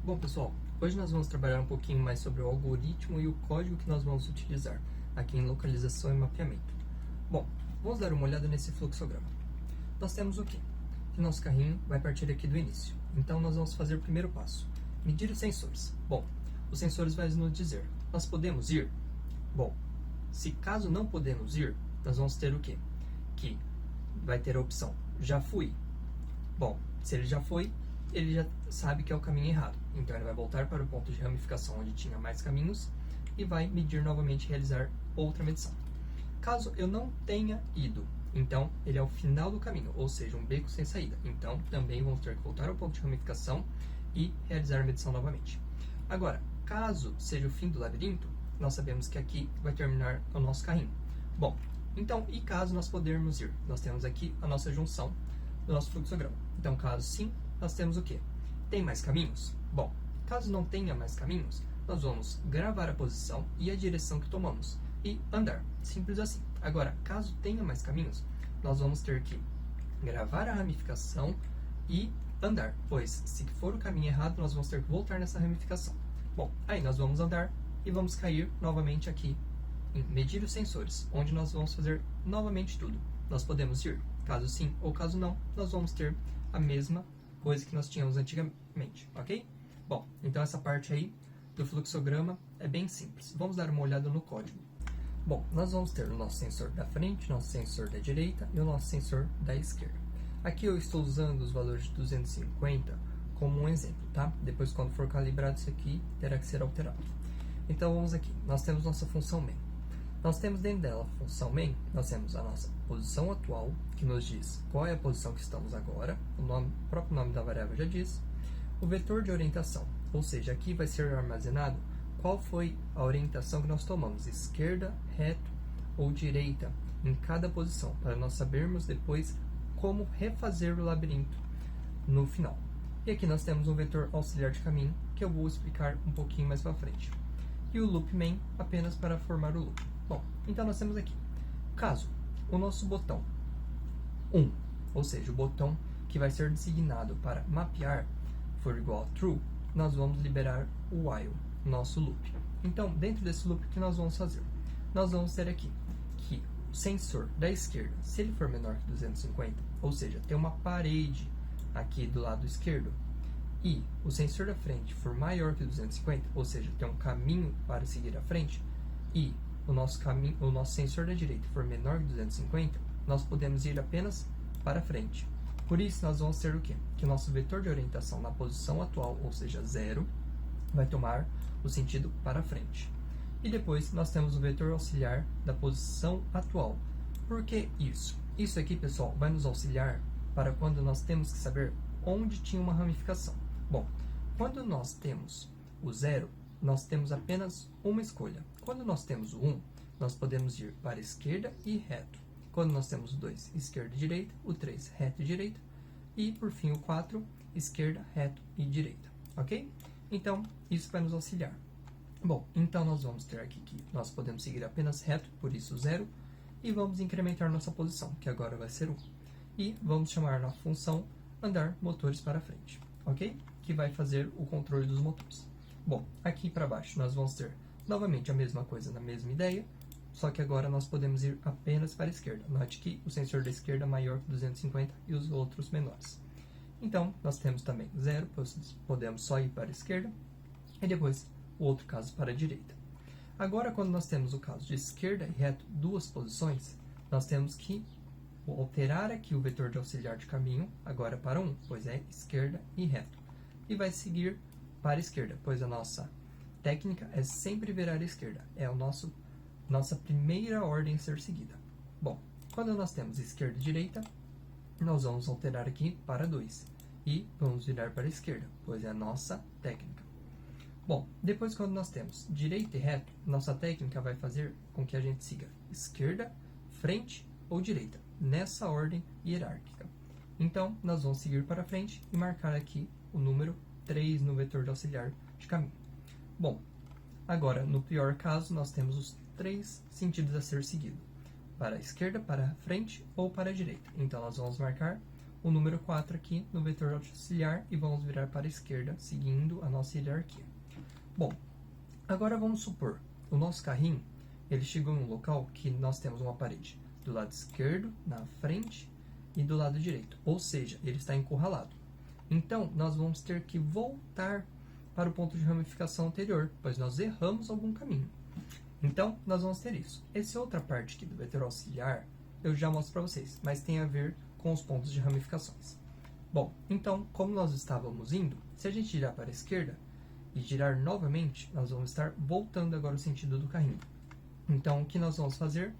Bom, pessoal, hoje nós vamos trabalhar um pouquinho mais sobre o algoritmo e o código que nós vamos utilizar aqui em localização e mapeamento. Bom, vamos dar uma olhada nesse fluxograma. Nós temos o quê? Que nosso carrinho vai partir aqui do início. Então, nós vamos fazer o primeiro passo. Medir os sensores. Bom, os sensores vão nos dizer, nós podemos ir? Bom, se caso não podemos ir, nós vamos ter o quê? Que vai ter a opção, já fui. Bom, se ele já foi, ele já sabe que é o caminho errado. Então ele vai voltar para o ponto de ramificação onde tinha mais caminhos e vai medir novamente e realizar outra medição. Caso eu não tenha ido, então ele é o final do caminho, ou seja, um beco sem saída. Então também vamos ter que voltar ao ponto de ramificação e realizar a medição novamente. Agora, caso seja o fim do labirinto, nós sabemos que aqui vai terminar o nosso carrinho. Bom, então, e caso nós podermos ir? Nós temos aqui a nossa junção do nosso fluxograma. Então, caso sim, nós temos o quê? Tem mais caminhos? Bom, caso não tenha mais caminhos, nós vamos gravar a posição e a direção que tomamos e andar. Simples assim. Agora, caso tenha mais caminhos, nós vamos ter que gravar a ramificação e andar, pois se for o caminho errado, nós vamos ter que voltar nessa ramificação. Bom, aí nós vamos andar e vamos cair novamente aqui em medir os sensores, onde nós vamos fazer novamente tudo. Nós podemos ir? Caso sim ou caso não, nós vamos ter a mesma coisa que nós tínhamos antigamente, ok? Bom, então essa parte aí do fluxograma é bem simples. Vamos dar uma olhada no código. Bom, nós vamos ter o nosso sensor da frente, nosso sensor da direita e o nosso sensor da esquerda. Aqui eu estou usando os valores de 250 como um exemplo, tá? Depois, quando for calibrado isso aqui, terá que ser alterado. Então, vamos aqui. Nós temos nossa função main. Nós temos dentro dela a função main, nós temos a nossa posição atual, que nos diz qual é a posição que estamos agora, o próprio nome da variável já diz, o vetor de orientação, ou seja, aqui vai ser armazenado qual foi a orientação que nós tomamos, esquerda, reto ou direita, em cada posição, para nós sabermos depois como refazer o labirinto no final. E aqui nós temos um vetor auxiliar de caminho, que eu vou explicar um pouquinho mais para frente. E o loop main apenas para formar o loop. Bom, então nós temos aqui, caso o nosso botão 1, ou seja, o botão que vai ser designado para mapear, for igual a true, nós vamos liberar o while, nosso loop. Então, dentro desse loop, o que nós vamos fazer? Nós vamos ter aqui que o sensor da esquerda, se ele for menor que 250, ou seja, tem uma parede aqui do lado esquerdo, e o sensor da frente for maior que 250, ou seja, tem um caminho para seguir à frente, e o nosso sensor da direita for menor que 250, nós podemos ir apenas para frente. Por isso, nós vamos ter o quê? Que o nosso vetor de orientação na posição atual, ou seja, 0, vai tomar o sentido para frente. E depois, nós temos o vetor auxiliar da posição atual. Por que isso? Isso aqui, pessoal, vai nos auxiliar para quando nós temos que saber onde tinha uma ramificação. Bom, quando nós temos o 0, nós temos apenas uma escolha. Quando nós temos o 1, nós podemos ir para a esquerda e reto. Quando nós temos o 2, esquerda e direita, o 3, reto e direita, e por fim o 4, esquerda, reto e direita, ok? Então, isso vai nos auxiliar. Bom, então nós vamos ter aqui que nós podemos seguir apenas reto, por isso 0, e vamos incrementar nossa posição, que agora vai ser 1. E vamos chamar na função andar motores para frente, ok? Que vai fazer o controle dos motores. Bom, aqui para baixo nós vamos ter novamente a mesma coisa na mesma ideia, só que agora nós podemos ir apenas para a esquerda. Note que o sensor da esquerda é maior que 250 e os outros menores. Então, nós temos também 0, podemos só ir para a esquerda, e depois o outro caso para a direita. Agora, quando nós temos o caso de esquerda e reto, duas posições, nós temos que alterar aqui o vetor de auxiliar de caminho, agora para 1, pois é esquerda e reto. E vai seguir para a esquerda, pois a nossa técnica é sempre virar à esquerda. É nossa primeira ordem a ser seguida. Bom, quando nós temos esquerda e direita, nós vamos alterar aqui para 2. E vamos virar para a esquerda, pois é a nossa técnica. Bom, depois quando nós temos direita e reto, nossa técnica vai fazer com que a gente siga esquerda, frente ou direita, nessa ordem hierárquica. Então, nós vamos seguir para frente e marcar aqui o número 3 no vetor de auxiliar de caminho. Bom, agora, no pior caso, nós temos os 3 sentidos a ser seguido. Para a esquerda, para a frente ou para a direita. Então, nós vamos marcar o número 4 aqui no vetor auxiliar e vamos virar para a esquerda, seguindo a nossa hierarquia. Bom, agora vamos supor, o nosso carrinho, ele chegou em um local que nós temos uma parede do lado esquerdo, na frente, e do lado direito, ou seja, ele está encurralado. Então, nós vamos ter que voltar para o ponto de ramificação anterior, pois nós erramos algum caminho. Então, nós vamos ter isso. Essa outra parte aqui do vetor auxiliar, eu já mostro para vocês, mas tem a ver com os pontos de ramificações. Bom, então, como nós estávamos indo, se a gente girar para a esquerda e girar novamente, nós vamos estar voltando agora o sentido do carrinho. Então, o que nós vamos fazer?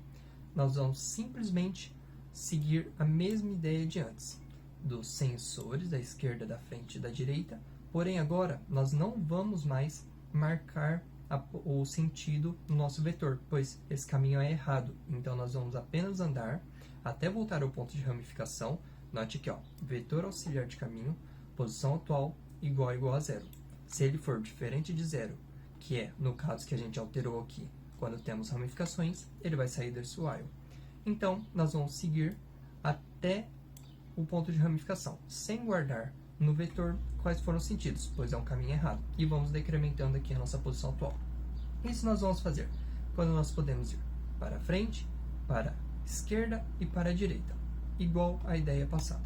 Nós vamos simplesmente seguir a mesma ideia de antes, dos sensores da esquerda, da frente e da direita, porém agora nós não vamos mais marcar o sentido no nosso vetor, pois esse caminho é errado. Então nós vamos apenas andar até voltar ao ponto de ramificação. Note aqui, ó, vetor auxiliar de caminho, posição atual igual a zero. Se ele for diferente de zero, que é no caso que a gente alterou aqui, quando temos ramificações, ele vai sair desse while. Então, nós vamos seguir até o ponto de ramificação, sem guardar no vetor quais foram os sentidos, pois é um caminho errado. E vamos decrementando aqui a nossa posição atual. Isso nós vamos fazer quando nós podemos ir para a frente, para a esquerda e para a direita, igual à ideia passada.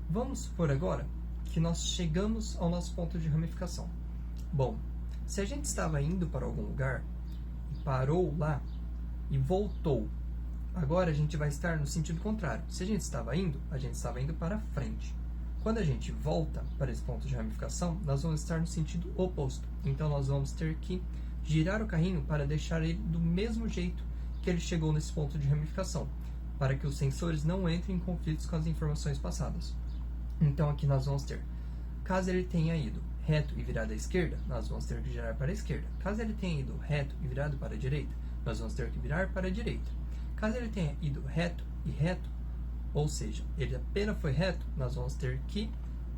Vamos supor agora que nós chegamos ao nosso ponto de ramificação. Bom, se a gente estava indo para algum lugar, parou lá e voltou, agora a gente vai estar no sentido contrário. Se a gente estava indo para frente. Quando a gente volta para esse ponto de ramificação, nós vamos estar no sentido oposto. Então, nós vamos ter que girar o carrinho para deixar ele do mesmo jeito que ele chegou nesse ponto de ramificação, para que os sensores não entrem em conflitos com as informações passadas. Então, aqui nós vamos ter, caso ele tenha ido reto e virado à esquerda, nós vamos ter que girar para a esquerda. Caso ele tenha ido reto e virado para a direita, nós vamos ter que virar para a direita. Caso ele tenha ido reto e reto, ou seja, ele apenas foi reto, nós vamos ter que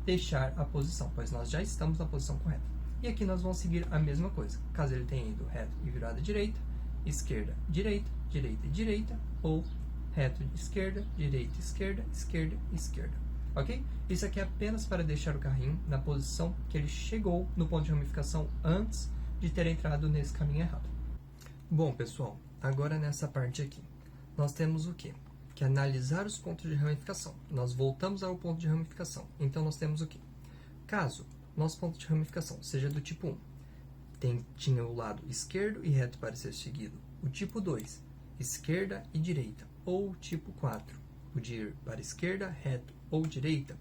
deixar a posição, pois nós já estamos na posição correta. E aqui nós vamos seguir a mesma coisa. Caso ele tenha ido reto e virado à direita, esquerda, direita, direita e direita, ou reto, esquerda, direita, esquerda, esquerda, esquerda. Ok? Isso aqui é apenas para deixar o carrinho na posição que ele chegou no ponto de ramificação antes de ter entrado nesse caminho errado. Bom, pessoal, agora nessa parte aqui, nós temos o quê? Que é analisar os pontos de ramificação. Nós voltamos ao ponto de ramificação. Então, nós temos o quê? Caso nosso ponto de ramificação seja do tipo 1, tinha o lado esquerdo e reto para ser seguido. O tipo 2, esquerda e direita. Ou o tipo 4, podia ir para esquerda, reto ou direita.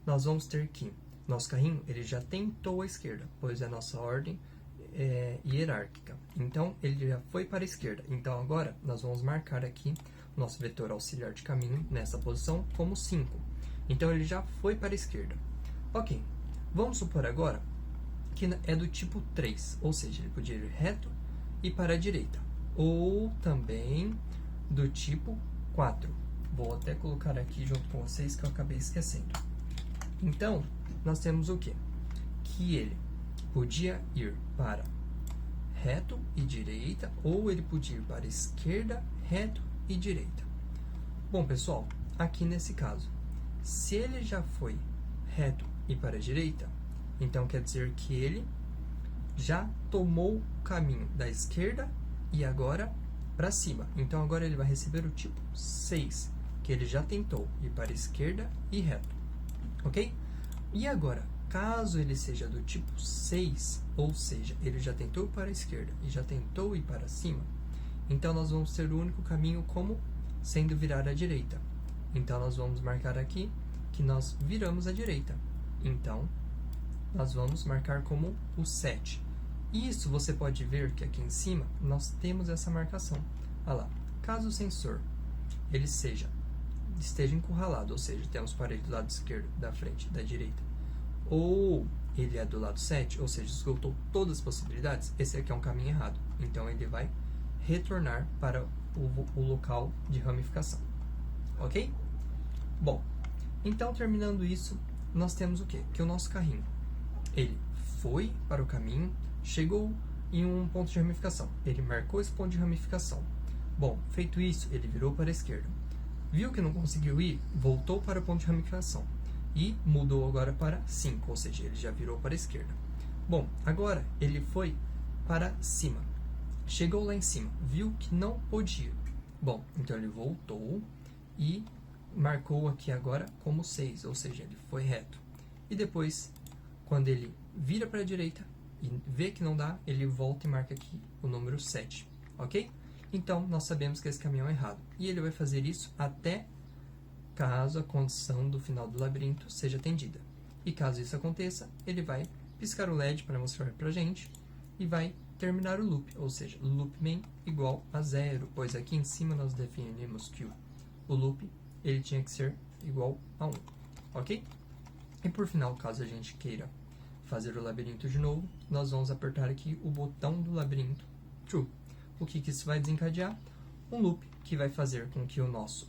Nós vamos ter que, nosso carrinho, ele já tentou a esquerda, pois é a nossa ordem hierárquica. Então, ele já foi para a esquerda. Então, agora, nós vamos marcar aqui nosso vetor auxiliar de caminho nessa posição como 5. Então, ele já foi para a esquerda. Ok, vamos supor agora que é do tipo 3, ou seja, ele podia ir reto e para a direita. Ou também do tipo 4. Vou até colocar aqui junto com vocês que eu acabei esquecendo. Então, nós temos o quê? Que ele podia ir para reto e direita, ou ele podia ir para esquerda, reto e direita. Bom, pessoal, aqui nesse caso, se ele já foi reto e para a direita, então quer dizer que ele já tomou o caminho da esquerda e agora para cima. Então agora ele vai receber o tipo 6, que ele já tentou ir para a esquerda e reto. Ok? E agora, caso ele seja do tipo 6, ou seja, ele já tentou ir para a esquerda e já tentou ir para cima, então nós vamos ter o único caminho como sendo virar à direita. Então nós vamos marcar aqui que nós viramos à direita. Então, nós vamos marcar como o 7. Isso você pode ver que aqui em cima nós temos essa marcação. Olha lá, caso o sensor ele esteja encurralado, ou seja, temos parede do lado esquerdo, da frente, da direita, ou ele é do lado 7, ou seja, esgotou todas as possibilidades, esse aqui é um caminho errado. Então, ele vai retornar para o local de ramificação. Ok? Bom, então, terminando isso, nós temos o quê? Que o nosso carrinho, ele foi para o caminho, chegou em um ponto de ramificação. Ele marcou esse ponto de ramificação. Bom, feito isso, ele virou para a esquerda. Viu que não conseguiu ir? Voltou para o ponto de ramificação. E mudou agora para 5, ou seja, ele já virou para a esquerda. Bom, agora ele foi para cima. Chegou lá em cima, viu que não podia. Bom, então ele voltou e marcou aqui agora como 6, ou seja, ele foi reto. E depois, quando ele vira para a direita e vê que não dá, ele volta e marca aqui o número 7, ok? Então, nós sabemos que esse caminho é errado. E ele vai fazer isso até caso a condição do final do labirinto seja atendida. E caso isso aconteça, ele vai piscar o LED para mostrar para a gente e vai terminar o loop, ou seja, loopmin igual a 0, pois aqui em cima nós definimos que o loop ele tinha que ser igual a 1, ok? E por final, caso a gente queira fazer o labirinto de novo, nós vamos apertar aqui o botão do labirinto True. O que isso vai desencadear? Um loop que vai fazer com que o nosso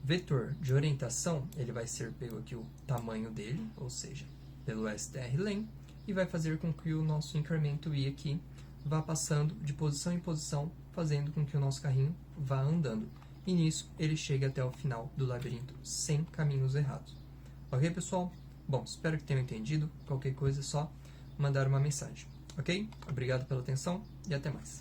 vetor de orientação, ele vai ser pelo aqui o tamanho dele, ou seja, pelo strlen, e vai fazer com que o nosso incremento i aqui vá passando de posição em posição, fazendo com que o nosso carrinho vá andando. E nisso ele chega até o final do labirinto sem caminhos errados. Ok, pessoal? Bom, espero que tenham entendido. Qualquer coisa é só mandar uma mensagem. Ok? Obrigado pela atenção e até mais.